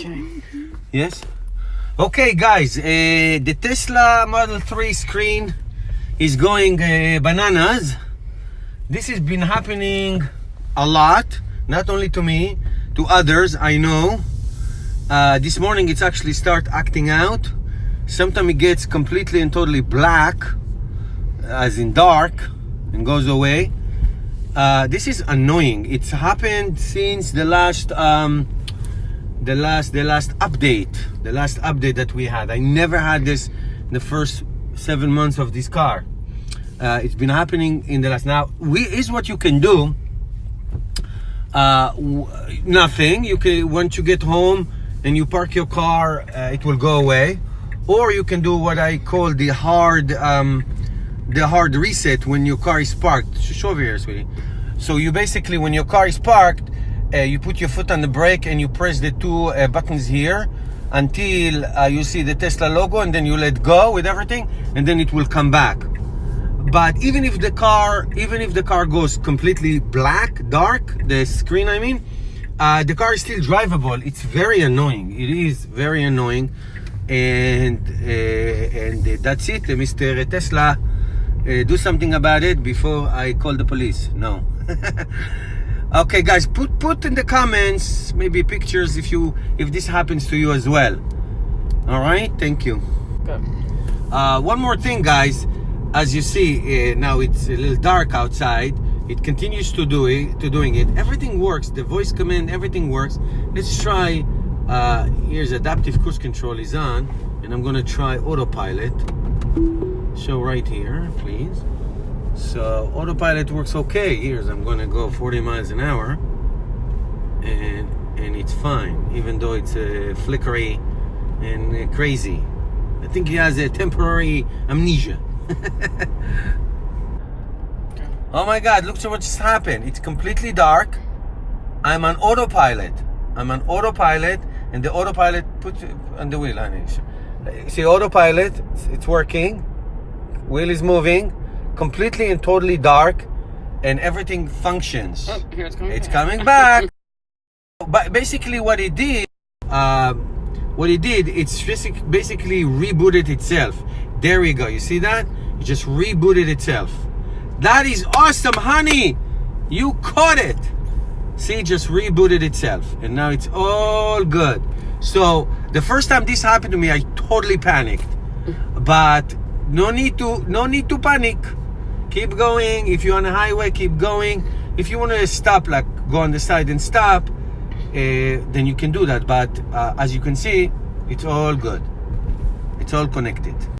Okay. Yes? Okay, guys, the Tesla Model 3 screen is going bananas. This has been happening a lot, not only to me, to others, I know. This morning it's actually start acting out. Sometimes it gets completely and totally black, as in dark, and goes away. This is annoying. It's happened since the last update that we had. I never had this in the first 7 months of this car. It's been happening in the last. Now, is what you can do. Nothing. You can, once you get home and you park your car, it will go away. Or you can do what I call the hard reset when your car is parked. Show over here, sweetie. So you basically, when your car is parked, you put your foot on the brake and you press the two buttons here until you see the Tesla logo, and then you let go with everything, and then it will come back. But even if the car goes completely black, dark, the screen, I mean, the car is still drivable. It's very annoying. It is very annoying, and that's it, Mr. Tesla. Do something about it before I call the police. No. Okay, guys, put in the comments maybe pictures if this happens to you as well. All right, thank you. Good. One more thing, guys. As you see, now it's a little dark outside. It continues to doing it. Everything works. The voice command, everything works. Let's try. Here's adaptive cruise control is on, and I'm gonna try autopilot. Show right here, please. So autopilot works okay. Here's, I'm gonna go 40 miles an hour, and it's fine, even though it's flickery and crazy. I think he has a temporary amnesia. Oh my God, look at what just happened. It's completely dark. I'm on autopilot, and the autopilot put on the wheel, honey. See, autopilot, it's working. Wheel is moving, completely and totally dark, and everything functions. Oh, here it's coming. It's coming back. But basically, what it did, it's basically rebooted itself. There we go. You see that? It just rebooted itself. That is awesome, honey. You caught it. See, it just rebooted itself, and now it's all good. So the first time this happened to me, I totally panicked. But no need to panic. Keep going. If you're on a highway, keep going. If you want to stop, like go on the side and stop, then you can do that. But as you can see, it's all good. It's all connected.